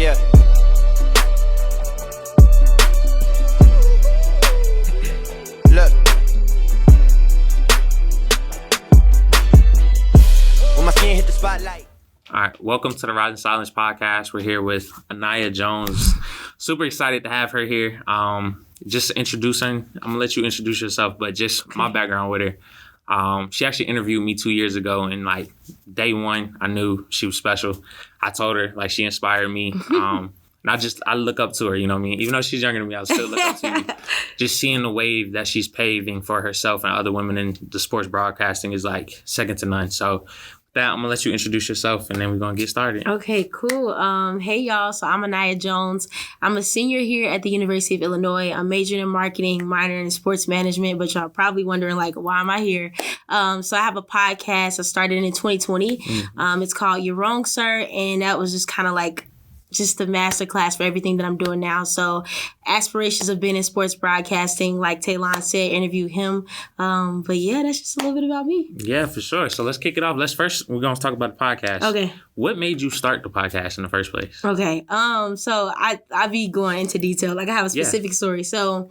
Yeah. Look. When my skin hit the spotlight. All right, welcome to the Rising Silence podcast. We're here with Aniyha Jones. Super excited to have her here. Just introducing, I'm gonna let you introduce yourself, but just my background with her. She actually interviewed me 2 years ago, and like day one, I knew she was special. I told her like she inspired me. And I look up to her, you know what I mean? Even though she's younger than me, I still look up to you. Just seeing the wave that she's paving for herself and other women in the sports broadcasting is like second to none. So with that, I'm gonna let you introduce yourself and then we're gonna get started. Okay, cool. Hey y'all, so I'm Aniyha Jones. I'm a senior here at the University of Illinois. I'm majoring in marketing, minoring in sports management, but y'all probably wondering like, why am I here? So I have a podcast. I started in 2020. It's called You're Wrong, Sir. And that was just kind of like just the master class for everything that I'm doing now. So aspirations of being in sports broadcasting, like Taylon said, interview him. But yeah, that's just a little bit about me. Yeah, for sure. So let's kick it off. We're going to talk about the podcast. Okay. What made you start the podcast in the first place? Okay. So I be going into detail. Like I have a specific story. So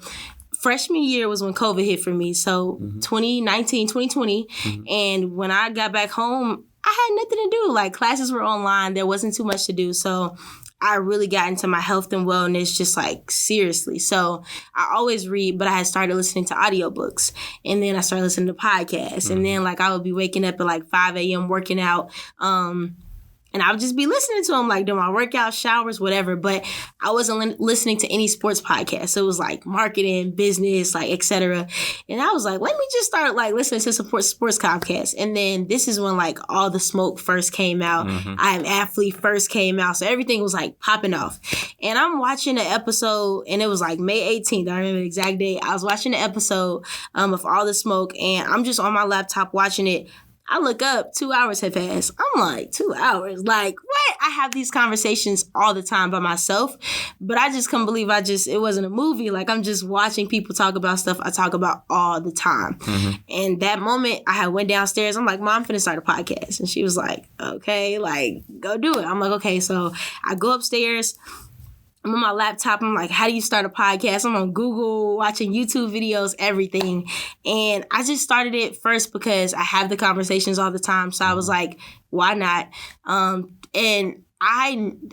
freshman year was when COVID hit for me. So 2019, 2020. And when I got back home, I had nothing to do. Like classes were online. There wasn't too much to do. So I really got into my health and wellness just like seriously. So I always read, but I had started listening to audiobooks. And then I started listening to podcasts. And then like I would be waking up at like 5 a.m. working out. And I would just be listening to them, like doing my workout, showers, whatever. But I wasn't listening to any sports podcasts. So it was like marketing, business, like et cetera. And I was like, let me just start like listening to sports podcasts. And then this is when like All the Smoke first came out. I Am Athlete first came out. So everything was like popping off. And I'm watching an episode, and it was like May 18th. I remember the exact date. I was watching the episode of All the Smoke, and I'm just on my laptop watching it. I look up, 2 hours had passed. I'm like, 2 hours? Like, what? I have these conversations all the time by myself, but I just couldn't believe it wasn't a movie. Like, I'm just watching people talk about stuff I talk about all the time. And that moment, I had went downstairs. I'm like, Mom, I'm finna start a podcast. And she was like, okay, like, go do it. I'm like, okay. So I go upstairs. I'm on my laptop. I'm like, how do you start a podcast? I'm on Google, watching YouTube videos, everything. And I just started it first because I have the conversations all the time. So I was like, why not? And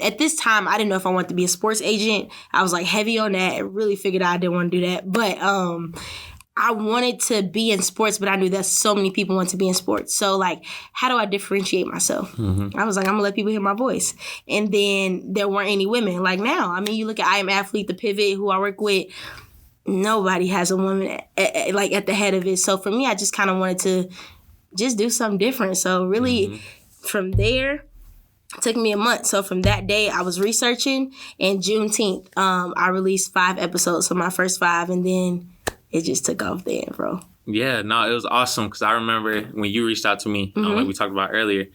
at this time, I didn't know if I wanted to be a sports agent. I was like heavy on that. I really figured out I didn't want to do that. But I wanted to be in sports, but I knew that so many people want to be in sports. So, like, how do I differentiate myself? I was like, I'm going to let people hear my voice. And then there weren't any women. Like now, I mean, you look at I Am Athlete, The Pivot, who I work with, nobody has a woman at the head of it. So for me, I just kind of wanted to just do something different. So really, from there, it took me a month. So from that day, I was researching. And Juneteenth, I released 5 episodes, so my first 5, and then it just took off there, bro. Yeah, no, it was awesome because I remember when you reached out to me, like we talked about earlier,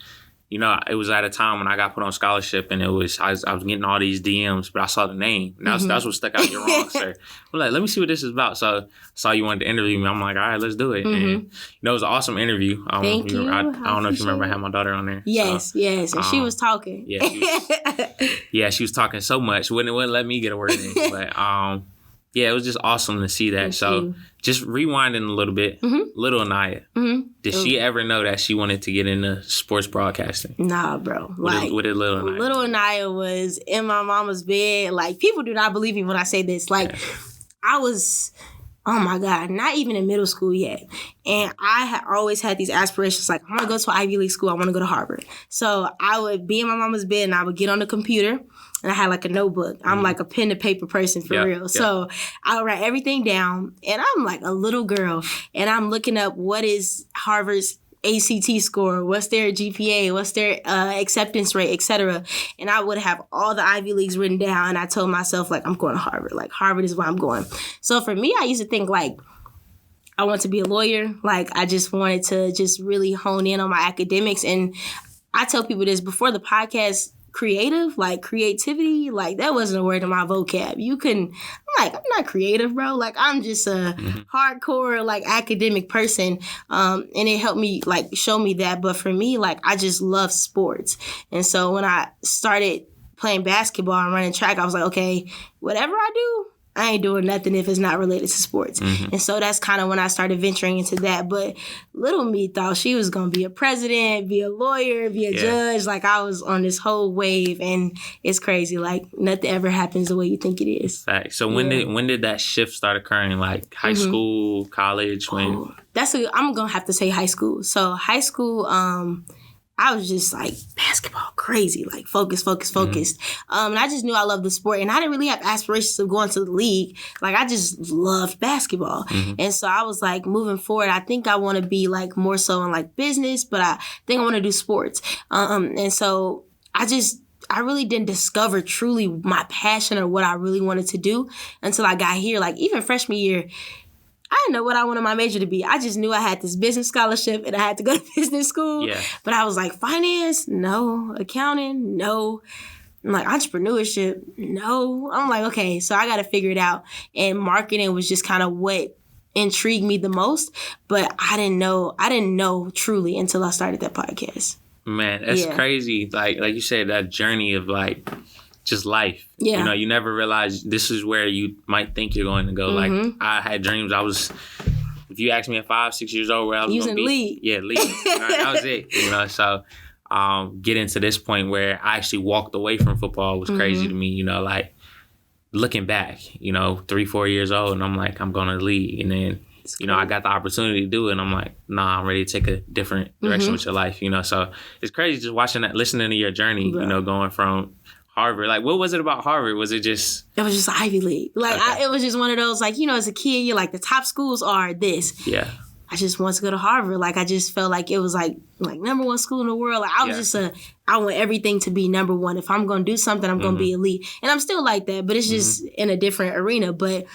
you know, it was at a time when I got put on scholarship and I was getting all these DMs, but I saw the name. And that's what stuck out. You're wrong, sir. I'm like, let me see what this is about. So I saw you wanted to interview me. I'm like, all right, let's do it. And, you know, it was an awesome interview. Thank you. I don't know if you remember, I had my daughter on there. Yes. And she was talking. Yeah, she was talking so much. Wouldn't let me get a word in. But yeah, it was just awesome to see that. So just rewinding a little bit, little Aniyha, did she ever know that she wanted to get into sports broadcasting? Nah, bro. What did little Aniyha? Little Aniyha was in my mama's bed. Like, people do not believe me when I say this. Like, I was, oh my God, not even in middle school yet. And I had always had these aspirations, like, I want to go to an Ivy League school. I want to go to Harvard. So I would be in my mama's bed and I would get on the computer. And I had like a notebook. I'm like a pen to paper person for real. So I would write everything down. And I'm like a little girl. And I'm looking up what is Harvard's ACT score, what's their GPA, what's their acceptance rate, etc. And I would have all the Ivy Leagues written down. And I told myself, like, I'm going to Harvard. Like, Harvard is where I'm going. So for me, I used to think, like, I want to be a lawyer. Like, I just wanted to just really hone in on my academics. And I tell people this before the podcast, creative, like creativity, like that wasn't a word in my vocab. I'm not creative, bro. Like, I'm just a hardcore, like, academic person. And it helped me, like, show me that. But for me, like, I just love sports. And so when I started playing basketball and running track, I was like, okay, whatever I do, I ain't doing nothing if it's not related to sports. And so that's kind of when I started venturing into that. But little me thought she was going to be a president, be a lawyer, be a judge. Like, I was on this whole wave, and it's crazy. Like, nothing ever happens the way you think it is. Fact. So when did that shift start occurring? Like high school, college? When? I'm going to have to say high school. So high school, I was just like basketball crazy, like focused. And I just knew I loved the sport, and I didn't really have aspirations of going to the league. Like, I just loved basketball. And so I was like, moving forward, I think I want to be like more so in like business, but I think I want to do sports. And so I really didn't discover truly my passion or what I really wanted to do until I got here. Like, even freshman year, I didn't know what I wanted my major to be. I just knew I had this business scholarship and I had to go to business school. Yeah. But I was like, finance? No. Accounting? No. I'm like, entrepreneurship? No. I'm like, okay, so I got to figure it out. And marketing was just kind of what intrigued me the most. But I didn't know truly until I started that podcast. Man, that's crazy. Like you said, that journey of like just life. Yeah. You know, you never realize this is where you might think you're going to go. Like, I had dreams. If you asked me at 5-6 years old where I was going to be. Lead. Yeah, lead. That was it. You know, so getting to this point where I actually walked away from football was crazy to me. You know, like looking back, you know, 3-4 years old, and I'm like, I'm going to lead. And then, you know, I got the opportunity to do it, and I'm like, nah, I'm ready to take a different direction with your life, you know. So it's crazy just watching that, listening to your journey, you know, going from Harvard. Like, what was it about Harvard? Was it just... It was just Ivy League. Like, it was just one of those, like, you know, as a kid, you're like, the top schools are this. Yeah. I just wanted to go to Harvard. Like, I just felt like it was like number one school in the world. Like, I was I want everything to be number one. If I'm going to do something, I'm going to be elite. And I'm still like that, but it's just in a different arena. But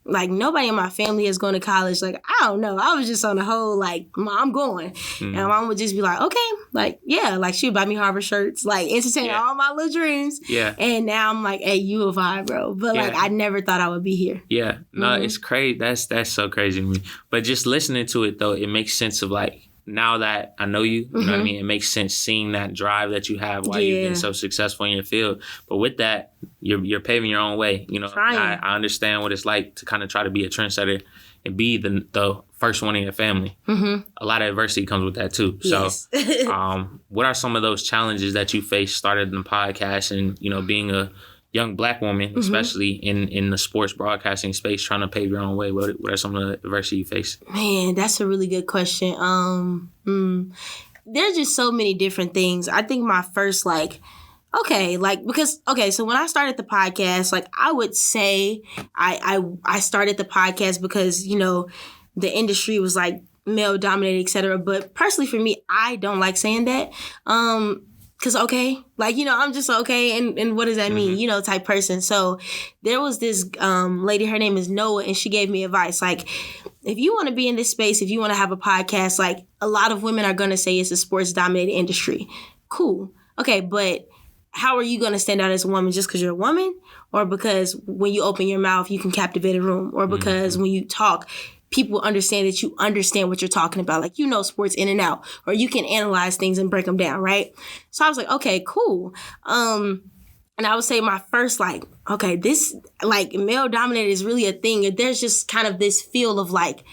like, nobody in my family is going to college. Like, I don't know. I was just on the whole, like, Mom, I'm going. And my mom would just be like, okay. Like, yeah. Like, she would buy me Harvard shirts. Like, entertain all my little dreams. Yeah. And now I'm like, hey, you a vibe, bro. But, like, I never thought I would be here. Yeah. No, it's crazy. That's so crazy to me. But just listening to it, though, it makes sense of, like, now that I know you, you know what I mean? It makes sense seeing that drive that you have while you've been so successful in your field. But with that, you're paving your own way. You know, I understand what it's like to kind of try to be a trendsetter and be the first one in your family. A lot of adversity comes with that too. Yes. So what are some of those challenges that you faced started in the podcast and, you know, being a young Black woman, especially in the sports broadcasting space, trying to pave your own way? What are some of the adversity you face? Man, that's a really good question. There's just so many different things. I think my first, so when I started the podcast, like, I would say I started the podcast because, you know, the industry was like male dominated, et cetera. But personally for me, I don't like saying that. Cause like, you know, I'm just okay. And what does that mean? You know, type person. So there was this lady, her name is Noah, and she gave me advice. Like, if you want to be in this space, if you want to have a podcast, like, a lot of women are going to say it's a sports dominated industry. Cool. Okay. But how are you going to stand out as a woman just because you're a woman, or because when you open your mouth, you can captivate a room, or because when you talk, people understand that you understand what you're talking about. Like, you know sports in and out, or you can analyze things and break them down, right? So I was like, okay, cool. And I would say my first, like, okay, this, like, male dominated is really a thing. And there's just kind of this feel of like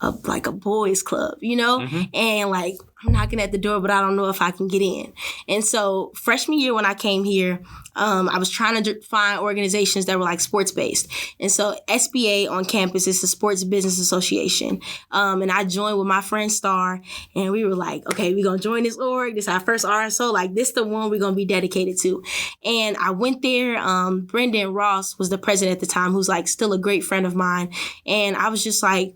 a boys club, you know? And like, I'm knocking at the door, but I don't know if I can get in. And so freshman year when I came here, I was trying to find organizations that were like sports based. And so SBA on campus is the Sports Business Association. And I joined with my friend Star, and we were like, okay, we're going to join this org. This is our first RSO. Like, this the one we're going to be dedicated to. And I went there. Brendan Ross was the president at the time, who's like still a great friend of mine. And I was just like,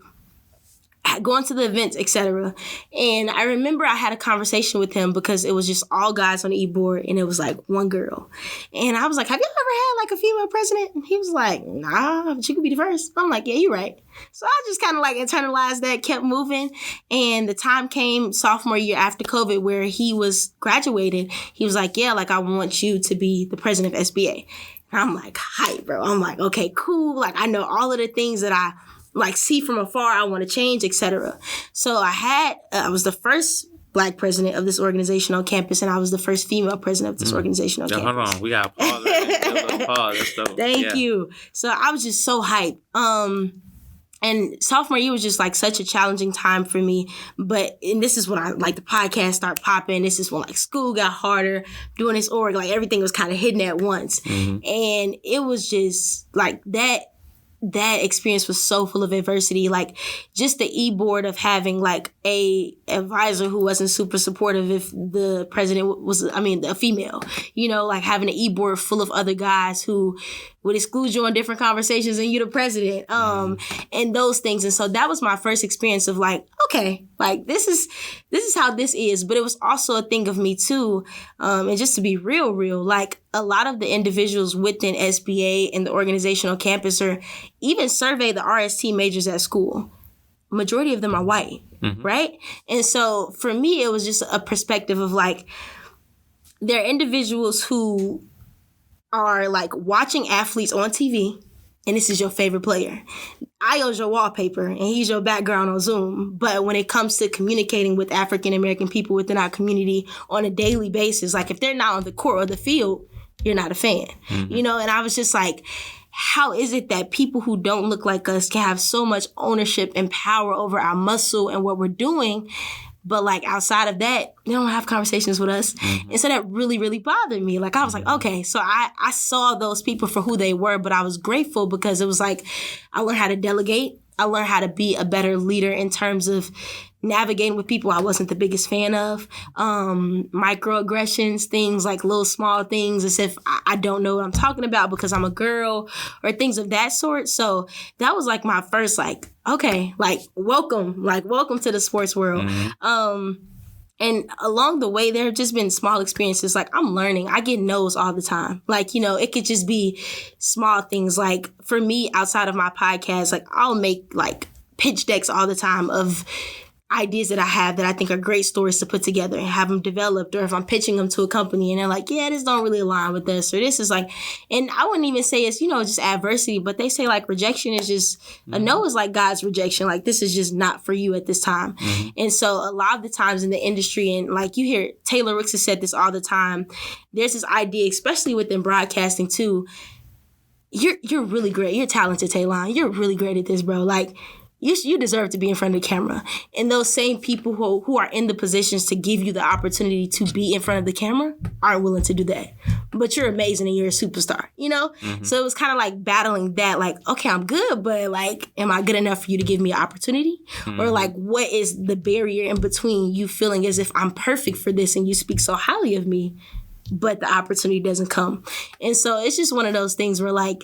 going to the events, etc. And I remember I had a conversation with him because it was just all guys on the e-board, and it was like one girl. And I was like, have you ever had like a female president? And he was like, nah, she could be the first. I'm like, yeah, you're right. So I just kind of like internalized that, kept moving. And the time came sophomore year after COVID where he was graduated. He was like, yeah, like, I want you to be the president of SBA. And I'm like, hype, bro. I'm like, okay, cool. Like, I know all of the things that I like see from afar, I want to change, etc. So I was the first Black president of this organization on campus, and I was the first female president of this organization on campus. Hold on, we got to pause. That's dope. Thank you. So I was just so hyped. And sophomore year was just like such a challenging time for me. And this is when the podcast started popping. This is when like school got harder, doing this org, like everything was kind of hitting at once. And it was just like that experience was so full of adversity. Like just the e-board of having like a advisor who wasn't super supportive if the president was, a female, like having an e-board full of other guys who would exclude you on different conversations and you're the president, and those things. And so that was my first experience of like, okay, like this is how this is. But it was also a thing of me too. And just to be real, like a lot of the individuals within SBA and the organizational campus or even survey the RST majors at school, majority of them are white, right? And so for me, it was just a perspective of like, there are individuals who are like watching athletes on TV, and this is your favorite player. Io's your wallpaper, and he's your background on Zoom. But when it comes to communicating with African-American people within our community on a daily basis, like if they're not on the court or the field, you're not a fan, And I was just like, how is it that people who don't look like us can have so much ownership and power over our muscle and what we're doing, but like outside of that, they don't have conversations with us. And so that really, really bothered me. Like I was like, okay, so I saw those people for who they were, but I was grateful because it was like, I learned how to delegate. I learned how to be a better leader in terms of navigating with people I wasn't the biggest fan of, microaggressions, things like little small things as if I don't know what I'm talking about because I'm a girl or things of that sort. So that was like my first like, okay, like welcome to the sports world. And along the way, there have just been small experiences. Like I'm learning. I get no's all the time. Like, it could just be small things. Like for me, outside of my podcast, like I'll make like pitch decks all the time of ideas that I have that I think are great stories to put together and have them developed. Or if I'm pitching them to a company and they're like, yeah, this don't really align with this, or this is like, and I wouldn't even say it's, just adversity, but they say like rejection is just, a no is like God's rejection. Like this is just not for you at this time. And so a lot of the times in the industry, and like you hear Taylor Ricks has said this all the time, there's this idea, especially within broadcasting too, you're really great. You're talented, Taylon. You're really great at this, bro. Like, you deserve to be in front of the camera. And those same people who are in the positions to give you the opportunity to be in front of the camera aren't willing to do that. But you're amazing and you're a superstar, So it was kind of like battling that, like, okay, I'm good, but like, am I good enough for you to give me an opportunity? Or like, what is the barrier in between you feeling as if I'm perfect for this and you speak so highly of me, but the opportunity doesn't come? And so it's just one of those things where like,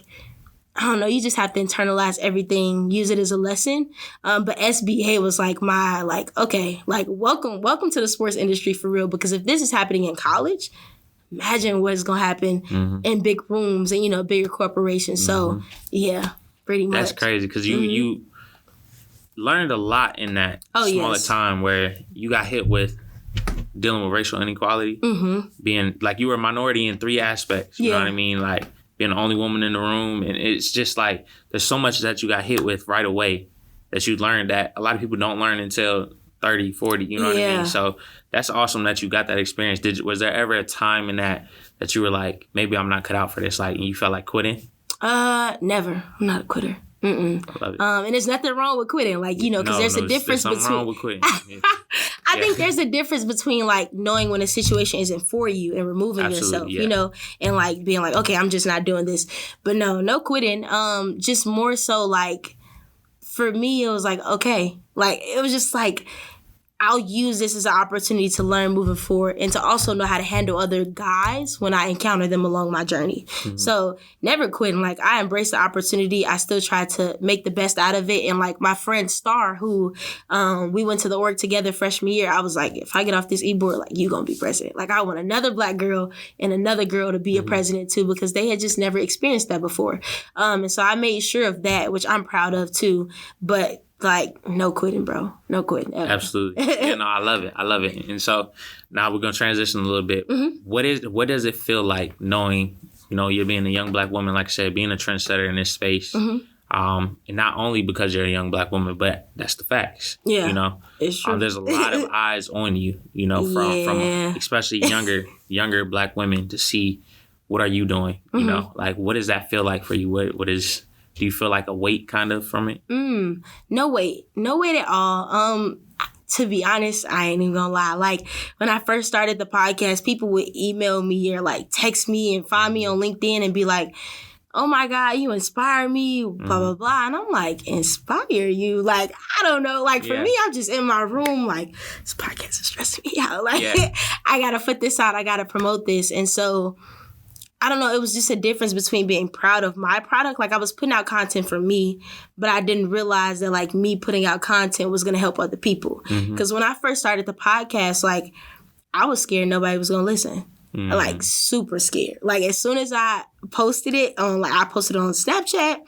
I don't know, you just have to internalize everything, use it as a lesson. But SBA was like my, like, okay, like welcome to the sports industry for real. Because if this is happening in college, imagine what's going to happen in big rooms and, bigger corporations. So, yeah, pretty much. That's crazy because you learned a lot in that smaller time where you got hit with dealing with racial inequality, being like you were a minority in 3 aspects. You know what I mean? Like, being the only woman in the room. And it's just like, there's so much that you got hit with right away that you learned that a lot of people don't learn until 30, 40, you know what I mean? So that's awesome that you got that experience. Was there ever a time in that you were like, maybe I'm not cut out for this, like, and you felt like quitting? Never. I'm not a quitter. I love it. And there's nothing wrong with quitting, like, because there's a difference between. Wrong with quitting. I think there's a difference between like knowing when a situation isn't for you and removing yourself, and like being like, okay, I'm just not doing this. But no quitting. Just more so like, for me, it was like, okay, like it was just like, I'll use this as an opportunity to learn moving forward and to also know how to handle other guys when I encounter them along my journey. So never quitting. Like I embraced the opportunity. I still tried to make the best out of it. And like my friend Star, who we went to the org together freshman year, I was like, if I get off this e-board, like you gonna be president. Like I want another Black girl and another girl to be a president too, because they had just never experienced that before. And so I made sure of that, which I'm proud of too. But like, no quitting, bro. No quitting. Ever. Absolutely. I love it. And so now we're going to transition a little bit. What does it feel like knowing, you're being a young Black woman, like I said, being a trendsetter in this space, And not only because you're a young Black woman, but that's the facts. Yeah, you know, it's true. There's a lot of eyes on you. You know, from especially younger Black women to see what are you doing. You know, like what does that feel like for you? What is do you feel like a weight kind of from it? No weight at all. To be honest, I ain't even gonna lie. Like when I first started the podcast, people would email me or like text me and find me on LinkedIn and be like, "Oh my God, you inspire me," blah, blah, blah. And I'm like, inspire you? Like, I don't know. Like for me, I'm just in my room like, this podcast is stressing me out. Like I gotta put this out. I gotta promote this. And so I don't know, it was just a difference between being proud of my product. Like I was putting out content for me, but I didn't realize that like me putting out content was going to help other people. Because when I first started the podcast, like I was scared nobody was going to listen. Like super scared. Like as soon as I posted it on, like I posted it on Snapchat.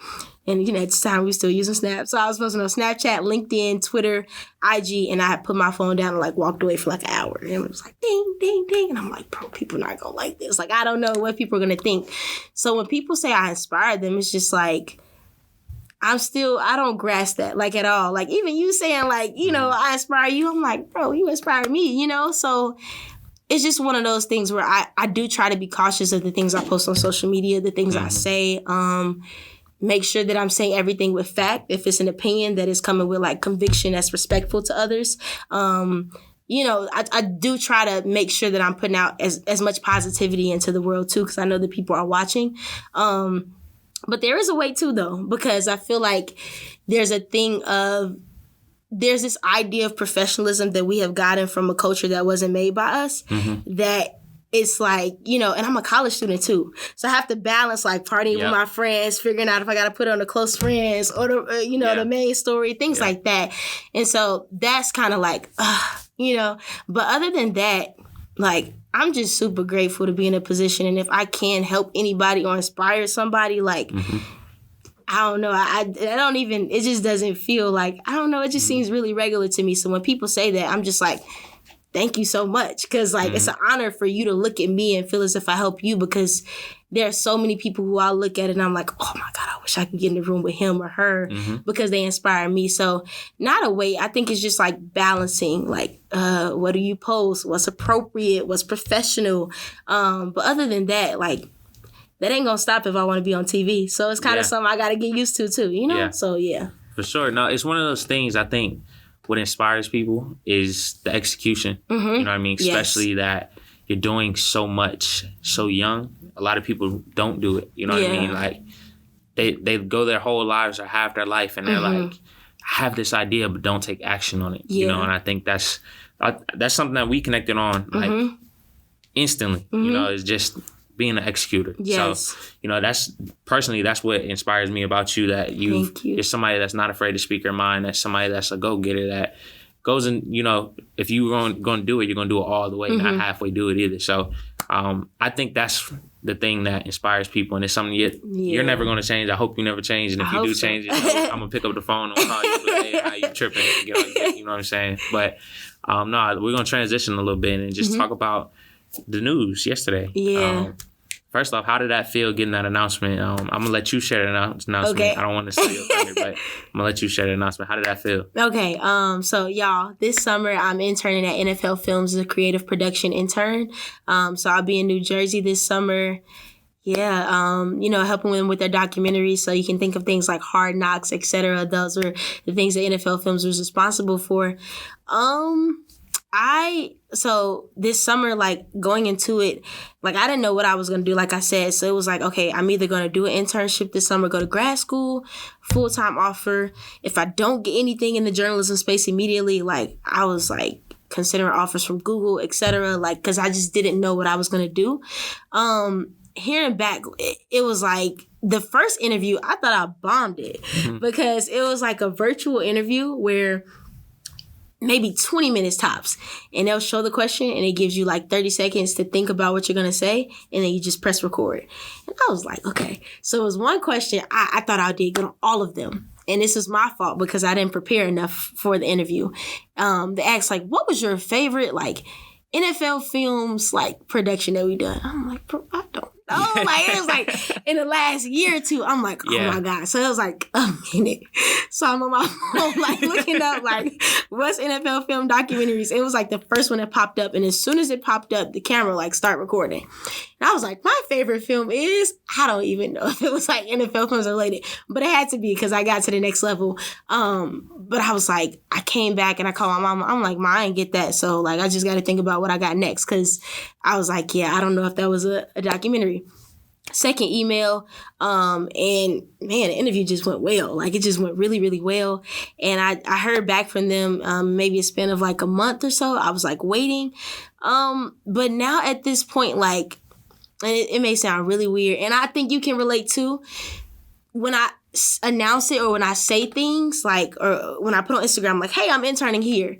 And, you know, at the time we were still using Snap. So I was posting on Snapchat, LinkedIn, Twitter, IG, and I had put my phone down and, like, walked away for, like, an hour. And it was like, ding, ding, ding. And I'm like, bro, people not going to like this. Like, I don't know what people are going to think. So when people say I inspire them, it's just like, I don't grasp that, like, at all. Like, even you saying, like, you know, I inspire you. I'm like, bro, you inspire me, you know? So it's just one of those things where I do try to be cautious of the things I post on social media, the things I say. Make sure that I'm saying everything with fact. If it's an opinion that is coming with like conviction that's respectful to others. You know, I do try to make sure that I'm putting out as much positivity into the world too, because I know that people are watching. But there is a way too though, because I feel like there's this idea of professionalism that we have gotten from a culture that wasn't made by us that it's like, you know, and I'm a college student too. So I have to balance like partying with my friends, figuring out if I got to put on the close friends or the, you know, the main story, things like that. And so that's kind of like, you know, but other than that, like, I'm just super grateful to be in a position. And if I can help anybody or inspire somebody, like, I don't know. I don't even, it just doesn't feel like, I don't know. It just seems really regular to me. So when people say that, I'm just like, thank you so much. Because, like, it's an honor for you to look at me and feel as if I help you, because there are so many people who I'll look at it and I'm like, oh, my God, I wish I could get in the room with him or her because they inspire me. So not a way. I think it's just, like, balancing, like, what do you post? What's appropriate? What's professional? But other than that, like, that ain't going to stop if I want to be on TV. So it's kind of something I got to get used to, too, you know? Yeah. So, yeah. For sure. No, it's one of those things, I think, what inspires people is the execution. You know what I mean? Especially that you're doing so much so young. A lot of people don't do it. You know what I mean? Like they go their whole lives or half their life and they're like, I have this idea, but don't take action on it. You know, and I think that's something that we connected on like instantly. You know, it's just being an executor. So, you know, that's what inspires me about you, that you're somebody that's not afraid to speak your mind, that's somebody that's a go-getter, that goes and, you know, if you're going to do it, you're going to do it all the way, not halfway do it either. So I think that's the thing that inspires people, and it's something you're never going to change. I hope you never change, and if you do change it, I'm going to pick up the phone and call you and be like, hey, how you tripping? Get on your feet, you know what I'm saying? But no, we're going to transition a little bit and just talk about the news yesterday. First off, how did that feel getting that announcement? I'm going to let you share the announcement. Okay. I don't want to say your thunder, but I'm going to let you share the announcement. How did that feel? Okay. So, y'all, this summer I'm interning at NFL Films as a creative production intern. So I'll be in New Jersey this summer. Yeah, you know, helping them with their documentaries. So you can think of things like Hard Knocks, etc. Those are the things that NFL Films was responsible for. So this summer, like going into it, like I didn't know what I was going to do, like I said. So it was like, okay, I'm either going to do an internship this summer, go to grad school, full-time offer. If I don't get anything in the journalism space immediately, like I was like considering offers from Google, etc. Like, because I just didn't know what I was going to do. Hearing back, it was like the first interview, I thought I bombed it because it was like a virtual interview where maybe 20 minutes tops. And they'll show the question and it gives you like 30 seconds to think about what you're going to say. And then you just press record. And I was like, okay. So it was one question. I thought I did good on all of them. And this is my fault because I didn't prepare enough for the interview. They asked like, what was your favorite like NFL Films like production that we done? I'm like, bro, I though. Like, it was like in the last year or two, I'm like, oh my God. So it was like a minute. So I'm on my phone, like looking up like what's NFL film documentaries. It was like the first one that popped up. And as soon as it popped up, the camera like start recording. And I was like, my favorite film is, I don't even know if it was like NFL films related, but it had to be because I got to the next level. But I was like, I came back and I called my mama. I'm like, Ma, I didn't get that. So like, I just got to think about what I got next. Cause I was like, yeah, I don't know if that was a documentary. Second email, and man, the interview just went well. Like it just went really, really well. And I heard back from them maybe a span of like a month or so. I was like waiting. But now at this point, like, and it may sound really weird, and I think you can relate too, when I announce it or when I say things like, or when I put on Instagram, like, hey, I'm interning here.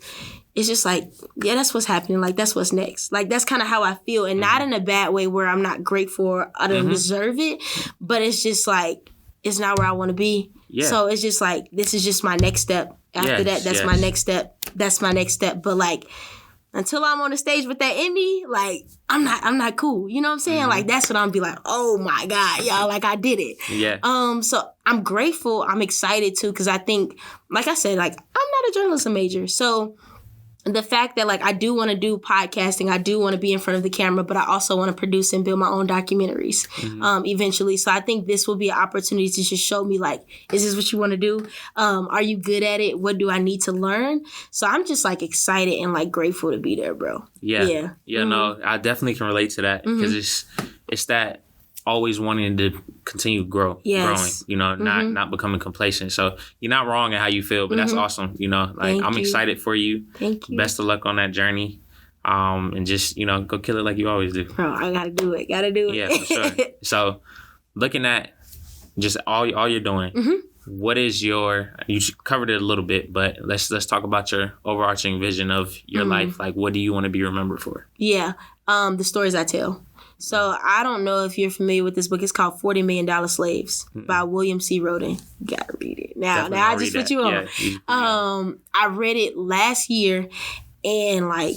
It's just like, yeah, that's what's happening. Like, that's what's next. Like, that's kind of how I feel. And not in a bad way where I'm not grateful or I don't deserve it. But it's just like, it's not where I want to be. Yeah. So it's just like, this is just my next step. After that, that's my next step. That's my next step. But like, until I'm on the stage with that Emmy, like, I'm not cool. You know what I'm saying? Like, that's when I'm be like, oh my God, y'all, like I did it. Yeah. So I'm grateful. I'm excited too. Cause I think, like I said, like, I'm not a journalism major. So the fact that like I do want to do podcasting, I do want to be in front of the camera, but I also want to produce and build my own documentaries eventually. So I think this will be an opportunity to just show me like, is this what you want to do? Are you good at it? What do I need to learn? So I'm just like excited and like grateful to be there, bro. Yeah. No, I definitely can relate to that because it's that always wanting to continue growing, you know, not becoming complacent. So you're not wrong in how you feel, but that's awesome. You know, like I'm excited for you. Thank you. Best of luck on that journey. And just, you know, go kill it like you always do. Bro, I gotta do it. Yeah, for sure. So looking at just all you're doing, what is you covered it a little bit, but let's talk about your overarching vision of your life. Like, what do you want to be remembered for? Yeah. The stories I tell. So I don't know if you're familiar with this book. It's called $40 Million Slaves by William C. Roden. You gotta read it. Now I just put you on. Yeah, I read it last year and like,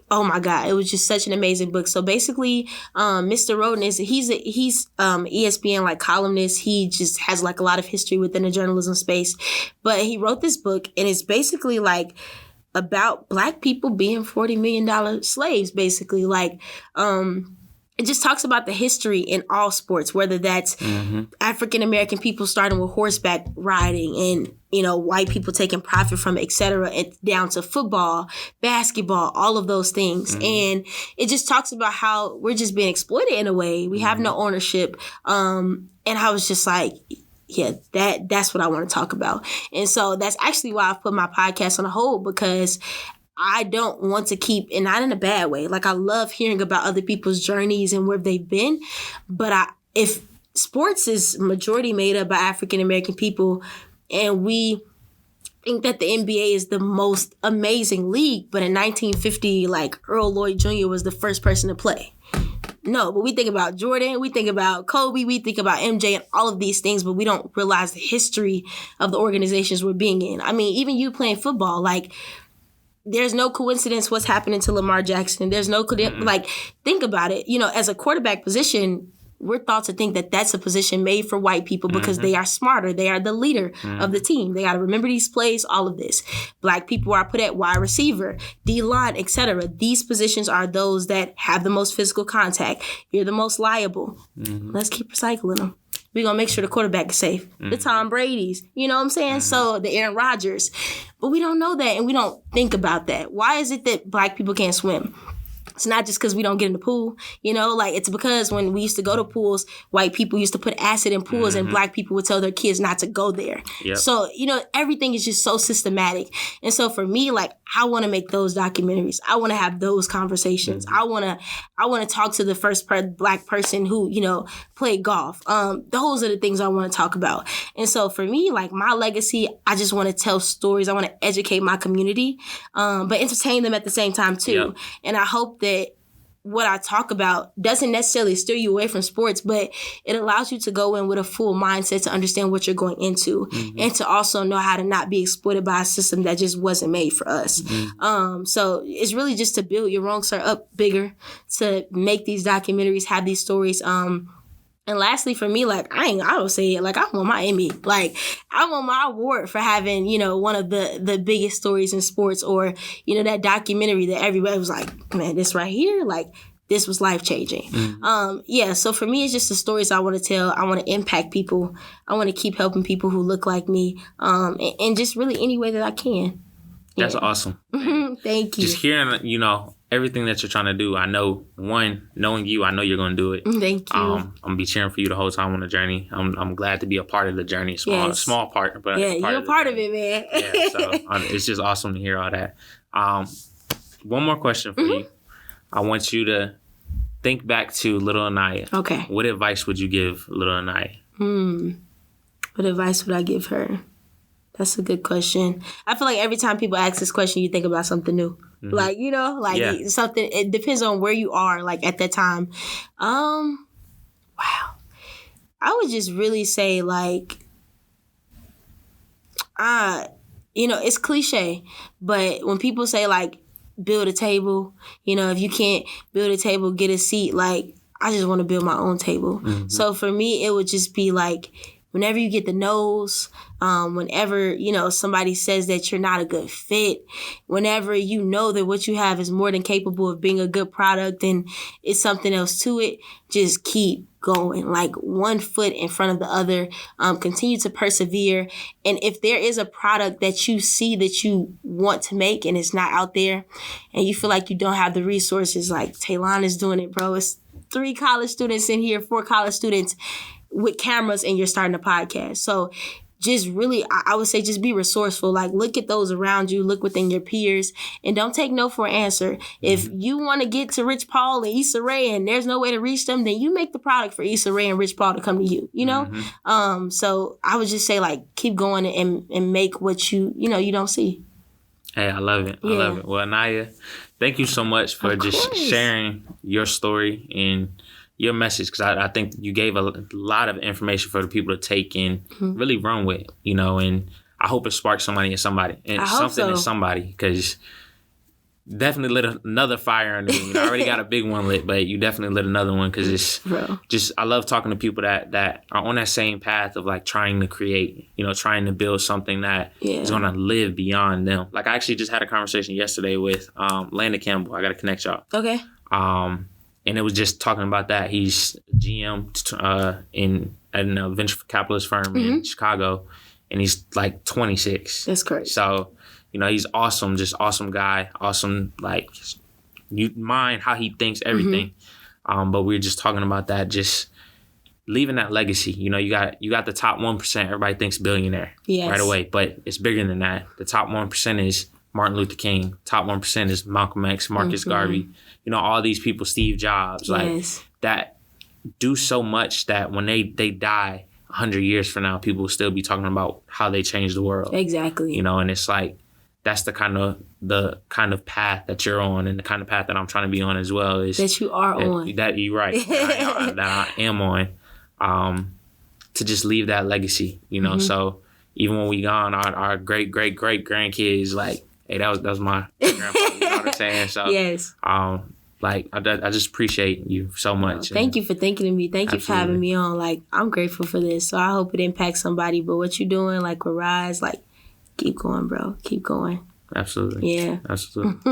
oh my God, it was just such an amazing book. So basically, Mr. Roden he's ESPN like columnist. He just has like a lot of history within the journalism space. But he wrote this book and it's basically like about Black people being $40 million slaves, basically. Like, it just talks about the history in all sports, whether that's African-American people starting with horseback riding and, you know, white people taking profit from it, et cetera, and down to football, basketball, all of those things. And it just talks about how we're just being exploited in a way. We have no ownership. And I was just like, yeah, that's what I want to talk about. And so that's actually why I've put my podcast on hold, because I don't want to keep, and not in a bad way. Like, I love hearing about other people's journeys and where they've been. But if sports is majority made up by African-American people, and we think that the NBA is the most amazing league, but in 1950, like, Earl Lloyd Jr. was the first person to play. No, but we think about Jordan, we think about Kobe, we think about MJ and all of these things, but we don't realize the history of the organizations we're being in. I mean, even you playing football, like, there's no coincidence what's happening to Lamar Jackson. There's no, like, think about it. You know, as a quarterback position, we're thought to think that that's a position made for white people because they are smarter. They are the leader of the team. They got to remember these plays, all of this. Black people are put at wide receiver, D-line, etc. These positions are those that have the most physical contact. You're the most liable. Let's keep recycling them. We're going to make sure the quarterback is safe. The Tom Brady's, you know what I'm saying? So the Aaron Rodgers. But we don't know that and we don't think about that. Why is it that Black people can't swim? It's not just because we don't get in the pool, you know, like it's because when we used to go to pools, white people used to put acid in pools and Black people would tell their kids not to go there. So, you know, everything is just so systematic. And so for me, like, I want to make those documentaries. I want to have those conversations. I want to talk to the first Black person who, you know, played golf. Those are the things I want to talk about. And so for me, like, my legacy, I just want to tell stories. I want to educate my community, but entertain them at the same time too. And I hope that what I talk about doesn't necessarily steer you away from sports, but it allows you to go in with a full mindset to understand what you're going into and to also know how to not be exploited by a system that just wasn't made for us. So it's really just to build your wrongs are up bigger, to make these documentaries, have these stories. And lastly, for me, like, I don't say it, like, I want my Emmy. Like, I want my award for having, you know, one of the biggest stories in sports, or, you know, that documentary that everybody was like, man, this right here, like, this was life-changing. So for me, it's just the stories I want to tell. I want to impact people. I want to keep helping people who look like me, and just really any way that I can. That's awesome. Thank you. Just hearing, you know, everything that you're trying to do. I know, knowing you, I know you're going to do it. Thank you. I'm going to be cheering for you the whole time on the journey. I'm glad to be a part of the journey. Small part, but yeah, you're a part of it, man. Yeah, so it's just awesome to hear all that. One more question for you. I want you to think back to little Aniyha. Okay. What advice would you give little Aniyha? What advice would I give her? That's a good question. I feel like every time people ask this question, you think about something new. Like, you know, like something, it depends on where you are, like, at that time. Wow. I would just really say, like, you know, it's cliche, but when people say, like, build a table, you know, if you can't build a table, get a seat. Like, I just want to build my own table. So for me, it would just be like, whenever you get the no's, whenever, you know, somebody says that you're not a good fit, whenever you know that what you have is more than capable of being a good product and it's something else to it, just keep going, like, one foot in front of the other. Continue to persevere. And if there is a product that you see that you want to make and it's not out there and you feel like you don't have the resources, like Taylon is doing it, bro. It's 3 college students in here, 4 college students with cameras, and you're starting a podcast. So just really, I would say, just be resourceful. Like, look at those around you, look within your peers, and don't take no for an answer. If you want to get to Rich Paul and Issa Rae and there's no way to reach them, then you make the product for Issa Rae and Rich Paul to come to you, you know? So I would just say, like, keep going and make what you don't see. Hey, I love it. I love it. Well, Aniyha, thank you so much for just sharing your story and your message, because I think you gave a lot of information for the people to take and really run with, you know, and I hope it sparks somebody in somebody and something in somebody, because definitely lit another fire under me. You know, I already got a big one lit, but you definitely lit another one, because it's just, I love talking to people that are on that same path of, like, trying to create, you know, trying to build something that is going to live beyond them. Like, I actually just had a conversation yesterday with Landon Campbell. I got to connect y'all. Okay. And it was just talking about that. He's GM in a venture capitalist firm in Chicago, and he's like 26. That's crazy. So, you know, he's awesome, just awesome guy, awesome, like, you mind how he thinks, everything. But we were just talking about that, just leaving that legacy. You know, you got the top 1%. Everybody thinks billionaire right away, but it's bigger than that. The top 1% is Martin Luther King. Top 1% is Malcolm X, Marcus Garvey. You know, all these people, Steve Jobs, like, that do so much that when they die 100 years from now, people will still be talking about how they changed the world. Exactly. You know, and it's like, that's the kind of path that you're on, and the kind of path that I'm trying to be on as well. Is that you are on. That you're right. that I am on. To just leave that legacy, you know. So even when we gone, our great grandkids, like, hey, that was my grandpa. You know what I'm saying? So yes. Like, I just appreciate you so much. Thank you for thinking of me. Thank you for having me on. Like, I'm grateful for this. So I hope it impacts somebody. But what you're doing, like, with Rise, like, keep going, bro. Keep going. Absolutely. Yeah. Absolutely.